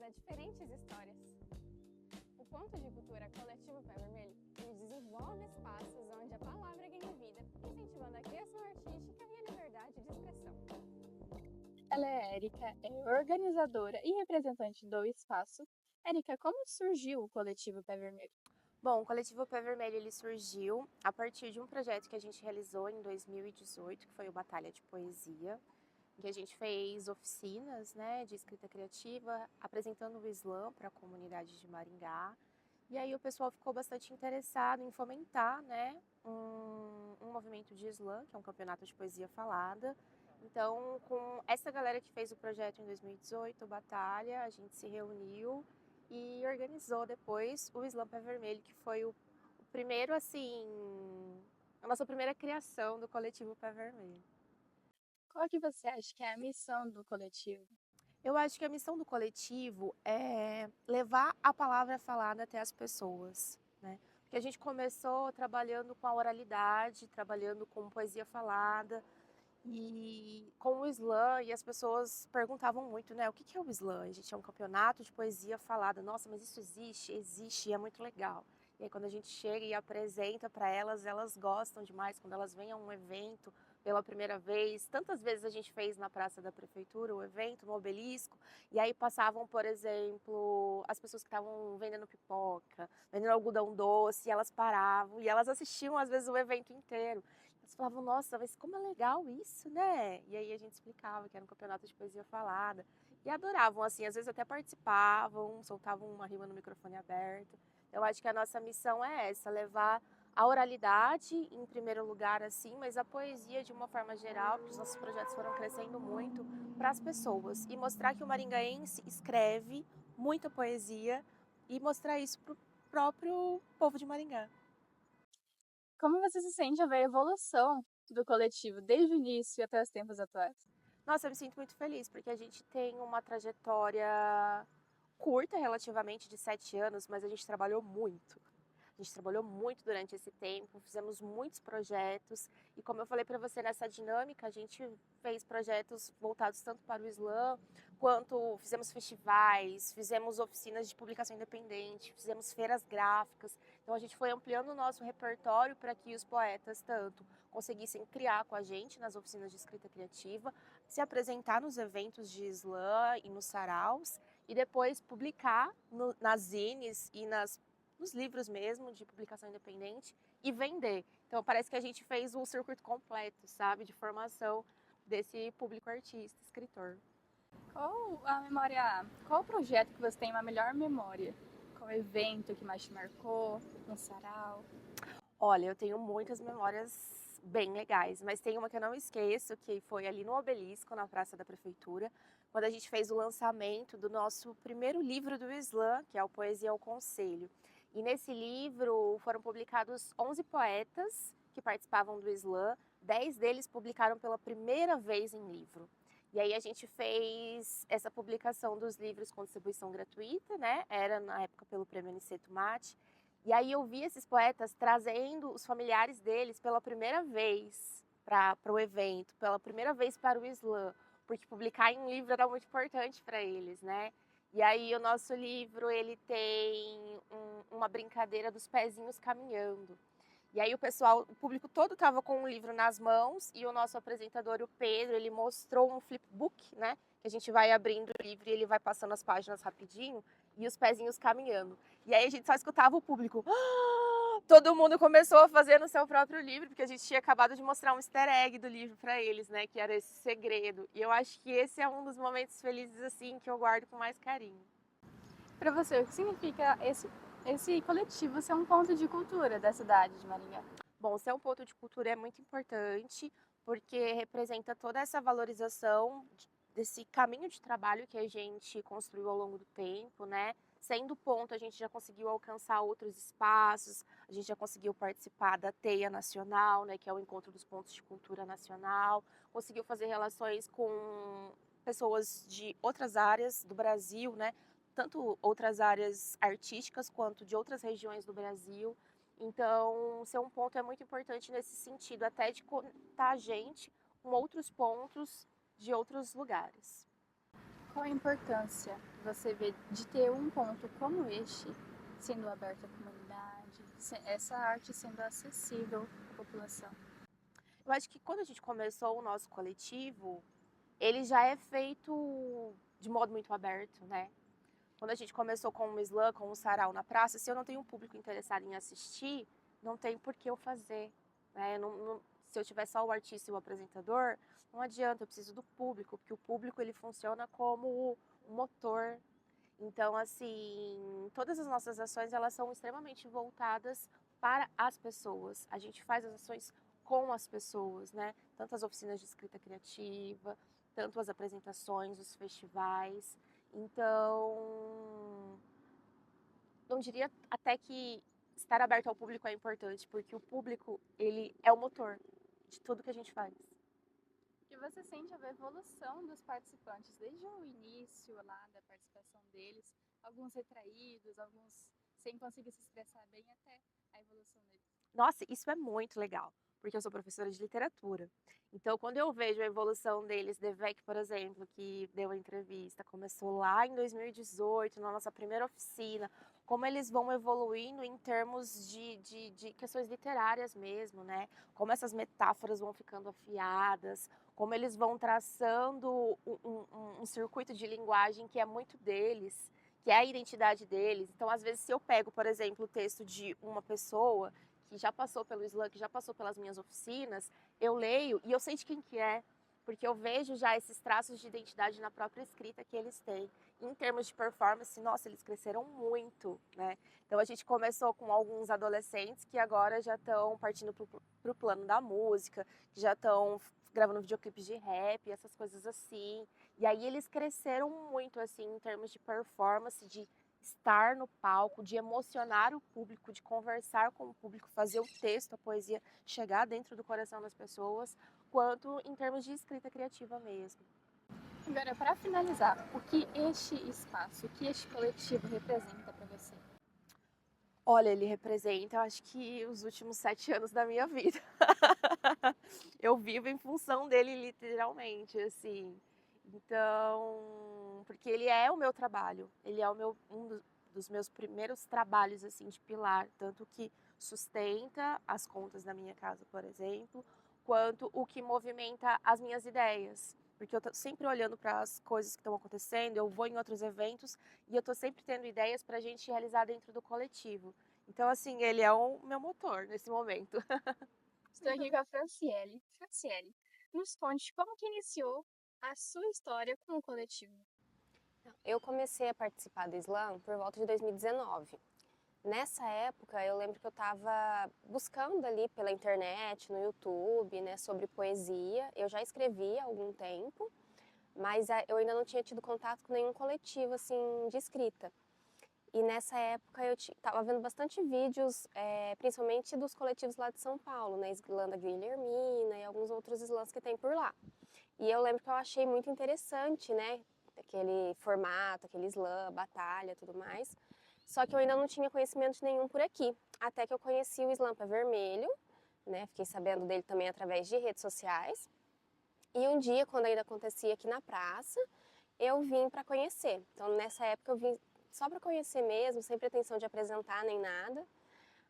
a diferentes histórias. O Ponto de Cultura Coletivo Pé Vermelho, ele desenvolve espaços onde a palavra ganha vida, incentivando a criação artística e a liberdade de expressão. Ela é Érica, é organizadora e representante do espaço. Érica, como surgiu o Coletivo Pé Vermelho? Bom, o Coletivo Pé Vermelho ele surgiu a partir de um projeto que a gente realizou em 2018, que foi o Batalha de Poesia, em que a gente fez oficinas, né, de escrita criativa, apresentando o Islã para a comunidade de Maringá. E aí o pessoal ficou bastante interessado em fomentar, né, um movimento de Islã, que é um campeonato de poesia falada. Então, com essa galera que fez o projeto em 2018, o Batalha, a gente se reuniu e organizou depois o Islã Pé Vermelho, que foi o primeiro, assim, a nossa primeira criação do coletivo Pé Vermelho. Qual que você acha que é a missão do coletivo? Eu acho que a missão do coletivo é levar a palavra falada até as pessoas, né? Porque a gente começou trabalhando com a oralidade, trabalhando com poesia falada e com o slam, e as pessoas perguntavam muito, né? O que é o slam? A gente é um campeonato de poesia falada. Nossa, mas isso existe? Existe, e é muito legal. E aí quando a gente chega e apresenta para elas, elas gostam demais. Quando elas vêm a um evento pela primeira vez, tantas vezes a gente fez na Praça da Prefeitura o evento, no Obelisco, e aí passavam, por exemplo, as pessoas que estavam vendendo pipoca, vendendo algodão doce, e elas paravam, e elas assistiam às vezes o evento inteiro. Eles falavam, nossa, mas como é legal isso, né? E aí a gente explicava que era um campeonato de poesia falada. E adoravam, assim, às vezes até participavam, soltavam uma rima no microfone aberto. Eu acho que a nossa missão é essa, levar a oralidade em primeiro lugar, assim, mas a poesia de uma forma geral, porque os nossos projetos foram crescendo muito, para as pessoas. E mostrar que o maringaense escreve muita poesia e mostrar isso para o próprio povo de Maringá. Como você se sente a ver a evolução do coletivo desde o início até os tempos atuais? Nossa, eu me sinto muito feliz, porque a gente tem uma trajetória curta relativamente, de 7 anos, mas a gente trabalhou muito. A gente trabalhou muito durante esse tempo, fizemos muitos projetos e, como eu falei para você, nessa dinâmica a gente fez projetos voltados tanto para o slam, quanto fizemos festivais, fizemos oficinas de publicação independente, fizemos feiras gráficas. Então a gente foi ampliando o nosso repertório para que os poetas tanto conseguissem criar com a gente nas oficinas de escrita criativa, se apresentar nos eventos de slam e nos saraus e depois publicar nas zines e nos livros mesmo, de publicação independente, e vender. Então parece que a gente fez o circuito completo, sabe, de formação desse público artista, escritor. Qual o projeto que você tem uma melhor memória? Qual evento que mais te marcou? Um sarau? Olha, eu tenho muitas memórias bem legais, mas tem uma que eu não esqueço, que foi ali no Obelisco, na Praça da Prefeitura, quando a gente fez o lançamento do nosso primeiro livro do Islã, que é o Poesia ao Conselho. E nesse livro foram publicados 11 poetas que participavam do Islã, 10 deles publicaram pela primeira vez em livro. E aí a gente fez essa publicação dos livros com distribuição gratuita, né? Era na época pelo Prêmio Aniceto Mate. E aí eu vi esses poetas trazendo os familiares deles pela primeira vez para o evento, pela primeira vez para o Islã, porque publicar em um livro era muito importante para eles, né? E aí o nosso livro, ele tem uma brincadeira dos pezinhos caminhando. E aí o público todo estava com um livro nas mãos e o nosso apresentador, o Pedro, ele mostrou um flipbook, né? Que a gente vai abrindo o livro e ele vai passando as páginas rapidinho e os pezinhos caminhando. E aí a gente só escutava o público. "Ah!" Todo mundo começou a fazer no seu próprio livro, porque a gente tinha acabado de mostrar um easter egg do livro para eles, né? Que era esse segredo. E eu acho que esse é um dos momentos felizes, assim, que eu guardo com mais carinho. Para você, o que significa esse coletivo ser um ponto de cultura da cidade de Maringá? Bom, ser um ponto de cultura é muito importante, porque representa toda essa valorização desse caminho de trabalho que a gente construiu ao longo do tempo, né? Sendo ponto, a gente já conseguiu alcançar outros espaços, a gente já conseguiu participar da TEIA Nacional, né, que é o Encontro dos Pontos de Cultura Nacional, conseguiu fazer relações com pessoas de outras áreas do Brasil, né? Tanto outras áreas artísticas quanto de outras regiões do Brasil. Então, ser um ponto é muito importante nesse sentido, até de conectar a gente com outros pontos de outros lugares. qual a importância você vê de ter um ponto como este sendo aberto à comunidade, essa arte sendo acessível à população? Eu acho que quando a gente começou o nosso coletivo, ele já é feito de modo muito aberto, né? Quando a gente começou com o slam, com o sarau na praça, se eu não tenho um público interessado em assistir, não tem por que eu fazer, né? Se eu tiver só o artista e o apresentador, não adianta, eu preciso do público, porque o público ele funciona como um motor. Então, assim, todas as nossas ações, elas são extremamente voltadas para as pessoas. A gente faz as ações com as pessoas, né? Tanto as oficinas de escrita criativa, tanto as apresentações, os festivais. Então, não diria até que estar aberto ao público é importante, porque o público, ele é o motor de tudo que a gente faz. E você sente a evolução dos participantes desde o início lá da participação deles, alguns retraídos, alguns sem conseguir se expressar bem, até a evolução deles? Nossa, isso é muito legal, porque eu sou professora de literatura. Então, quando eu vejo a evolução deles, Devek, por exemplo, que deu a entrevista, começou lá em 2018, na nossa primeira oficina, como eles vão evoluindo em termos de questões literárias mesmo, né? Como essas metáforas vão ficando afiadas, como eles vão traçando um circuito de linguagem que é muito deles, que é a identidade deles. Então, às vezes, se eu pego, por exemplo, o texto de uma pessoa que já passou pelo slam, que já passou pelas minhas oficinas, eu leio e eu sei de quem que é, porque eu vejo já esses traços de identidade na própria escrita que eles têm. Em termos de performance, nossa, eles cresceram muito, né? Então a gente começou com alguns adolescentes que agora já estão partindo para o plano da música, que já estão gravando videoclipes de rap, essas coisas assim. E aí eles cresceram muito, assim, em termos de performance, de estar no palco, de emocionar o público, de conversar com o público, fazer o texto, a poesia chegar dentro do coração das pessoas, quanto em termos de escrita criativa mesmo. Agora, para finalizar, o que este espaço, o que este coletivo representa para você? Olha, ele representa, acho que os últimos 7 anos da minha vida. Eu vivo em função dele, literalmente, assim. Então, porque ele é o meu trabalho, ele é dos meus primeiros trabalhos, assim, de pilar, tanto que sustenta as contas da minha casa, por exemplo, quanto o que movimenta as minhas ideias. Porque eu tô sempre olhando para as coisas que estão acontecendo, eu vou em outros eventos e eu tô sempre tendo ideias para a gente realizar dentro do coletivo. Então, assim, ele é o meu motor nesse momento. Estou aqui com a Franciele. Franciele, nos conte como que iniciou a sua história com o coletivo. Eu comecei a participar do slam por volta de 2019. Nessa época, eu lembro que eu estava buscando ali pela internet, no YouTube, né, sobre poesia. Eu já escrevia há algum tempo, mas eu ainda não tinha tido contato com nenhum coletivo assim de escrita. E nessa época eu estava vendo bastante vídeos, principalmente dos coletivos lá de São Paulo, né, Slam da Guilhermina e alguns outros slams que tem por lá. E eu lembro que eu achei muito interessante, né, aquele formato, aquele slam, batalha, tudo mais. Só que eu ainda não tinha conhecimento nenhum por aqui, até que eu conheci o Slam Pé Vermelho, né, fiquei sabendo dele também através de redes sociais. E um dia, quando ainda acontecia aqui na praça, eu vim para conhecer. Então, nessa época eu vim só para conhecer mesmo, sem pretensão de apresentar nem nada.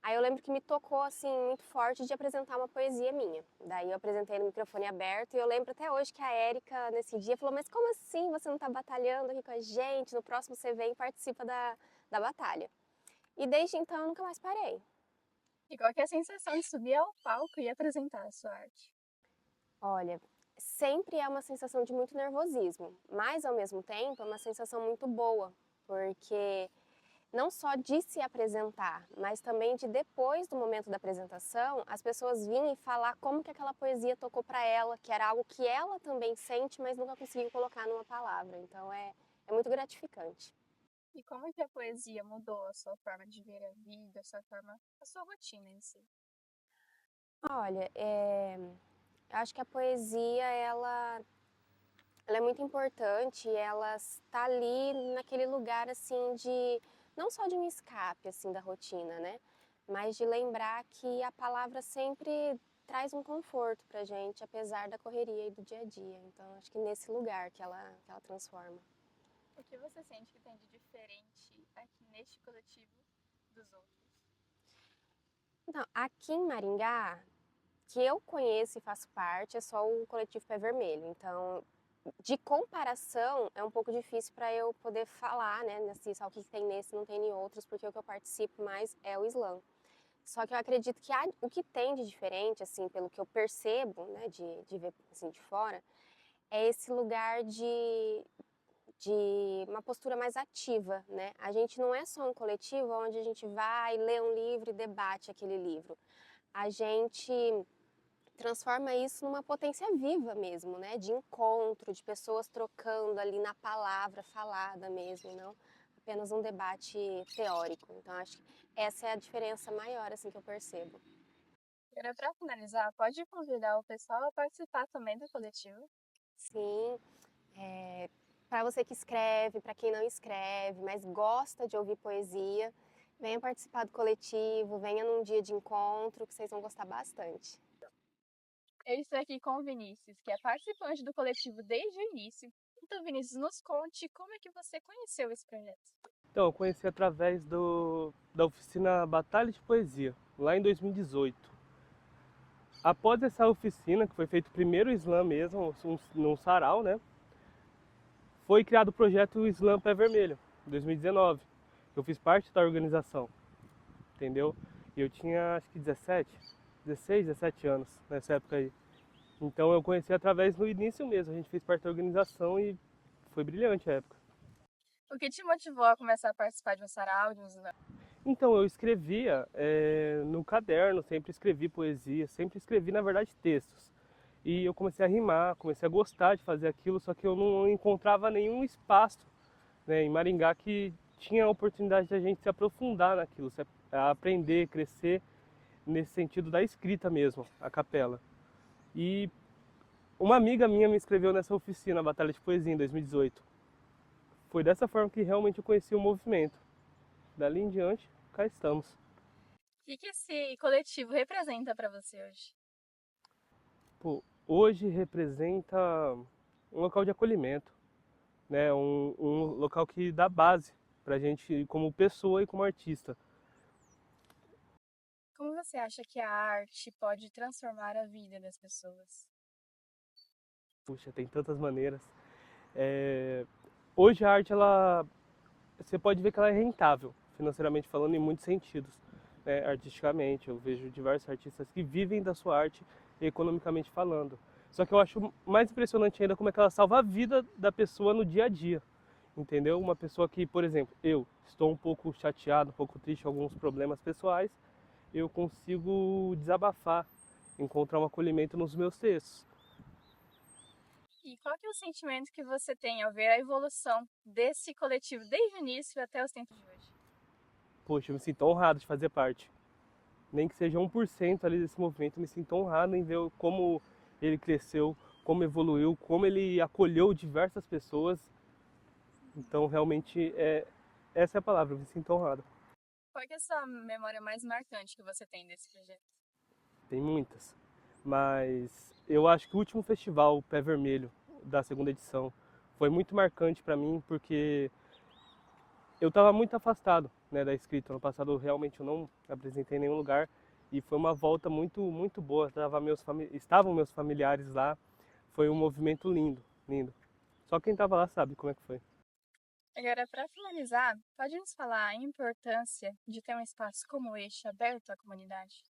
Aí eu lembro que me tocou assim muito forte de apresentar uma poesia minha. Daí eu apresentei no microfone aberto e eu lembro até hoje que a Érica nesse dia falou: "Mas como assim você não está batalhando aqui com a gente? No próximo você vem e participa da batalha". E desde então eu nunca mais parei. E qual que é a sensação de subir ao palco e apresentar a sua arte? Olha, sempre é uma sensação de muito nervosismo, mas ao mesmo tempo é uma sensação muito boa, porque não só de se apresentar, mas também de depois do momento da apresentação, as pessoas virem falar como que aquela poesia tocou para ela, que era algo que ela também sente, mas nunca conseguiu colocar numa palavra. Então é muito gratificante. E como que a poesia mudou a sua forma de ver a vida, a sua rotina em si? Olha, eu acho que a poesia, ela é muito importante, ela está ali naquele lugar, assim, não só de um escape, assim, da rotina, né? Mas de lembrar que a palavra sempre traz um conforto pra gente, apesar da correria e do dia a dia. Então, acho que nesse lugar que ela transforma. O que você sente que tem de diferente aqui neste coletivo dos outros? Então, aqui em Maringá, que eu conheço e faço parte, é só o coletivo Pé Vermelho. Então, de comparação, é um pouco difícil para eu poder falar, né, assim, só o que tem nesse não tem em outros, porque o que eu participo mais é o slam. Só que eu acredito que o que tem de diferente, assim, pelo que eu percebo, né, de ver assim de fora, é esse lugar de uma postura mais ativa, né? A gente não é só um coletivo onde a gente vai, lê um livro e debate aquele livro. A gente transforma isso numa potência viva mesmo, né? De encontro, de pessoas trocando ali na palavra falada mesmo, e não apenas um debate teórico. Então, acho que essa é a diferença maior, assim, que eu percebo. Agora, para finalizar, pode convidar o pessoal a participar também do coletivo? Sim, para você que escreve, para quem não escreve, mas gosta de ouvir poesia, venha participar do coletivo, venha num dia de encontro, que vocês vão gostar bastante. Eu estou aqui com o Vinícius, que é participante do coletivo desde o início. Então, Vinícius, nos conte como é que você conheceu esse projeto. Então, eu conheci através da oficina Batalha de Poesia, lá em 2018. Após essa oficina, que foi feito primeiro o slam mesmo, num sarau, né? Foi criado o projeto Slam Pé Vermelho, em 2019. Eu fiz parte da organização, entendeu? E eu tinha, acho que 16, 17 anos nessa época aí. Então eu conheci através no início mesmo, a gente fez parte da organização e foi brilhante a época. O que te motivou a começar a participar de um sarau, de um slam? Então, eu escrevia no caderno, sempre escrevi poesia, sempre escrevi, na verdade, textos. E eu comecei a rimar, comecei a gostar de fazer aquilo, só que eu não encontrava nenhum espaço, né, em Maringá que tinha a oportunidade de a gente se aprofundar naquilo, aprender, crescer nesse sentido da escrita mesmo, a capela. E uma amiga minha me inscreveu nessa oficina, Batalha de Poesia, em 2018. Foi dessa forma que realmente eu conheci o movimento. Dali em diante, cá estamos. O que esse coletivo representa para você hoje? Pô, hoje representa um local de acolhimento, né? Um local que dá base pra gente como pessoa e como artista. Como você acha que a arte pode transformar a vida das pessoas? Puxa, tem tantas maneiras. Hoje a arte, você pode ver que ela é rentável, financeiramente falando, em muitos sentidos, né? Artisticamente, eu vejo diversos artistas que vivem da sua arte economicamente falando. Só que eu acho mais impressionante ainda como é que ela salva a vida da pessoa no dia a dia, entendeu? Uma pessoa que, por exemplo, eu estou um pouco chateado, um pouco triste com alguns problemas pessoais, eu consigo desabafar, encontrar um acolhimento nos meus textos. E qual que é o sentimento que você tem ao ver a evolução desse coletivo desde o início até os tempos de hoje? Poxa, eu me sinto honrado de fazer parte. Nem que seja 1% ali desse movimento, eu me sinto honrado em ver como ele cresceu, como evoluiu, como ele acolheu diversas pessoas. Então, realmente, essa é a palavra, eu me sinto honrado. Qual que é a sua memória mais marcante que você tem desse projeto? Tem muitas, mas eu acho que o último festival, Pé Vermelho, da segunda edição, foi muito marcante para mim, porque eu estava muito afastado, né, da escrita. Ano passado, realmente, eu não apresentei em nenhum lugar, e foi uma volta muito, muito boa. Estavam meus familiares lá, foi um movimento lindo, lindo. Só quem estava lá sabe como é que foi. Agora, para finalizar, pode nos falar a importância de ter um espaço como este aberto à comunidade?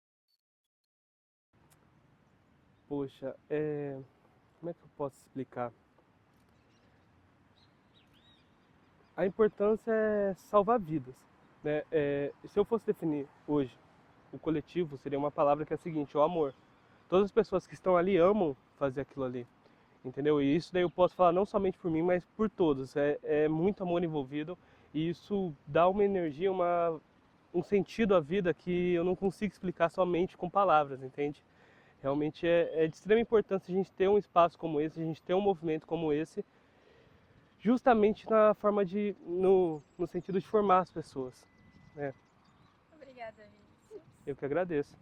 Poxa, como é que eu posso explicar? A importância é salvar vidas, né? Se eu fosse definir hoje o coletivo, seria uma palavra que é a seguinte: o amor. Todas as pessoas que estão ali amam fazer aquilo ali, entendeu? E isso daí eu posso falar não somente por mim, mas por todos. É muito amor envolvido e isso dá uma energia, um sentido à vida que eu não consigo explicar somente com palavras, entende? Realmente é de extrema importância a gente ter um espaço como esse, a gente ter um movimento como esse, justamente no sentido de formar as pessoas, né? Obrigada, Vinícius. Eu que agradeço.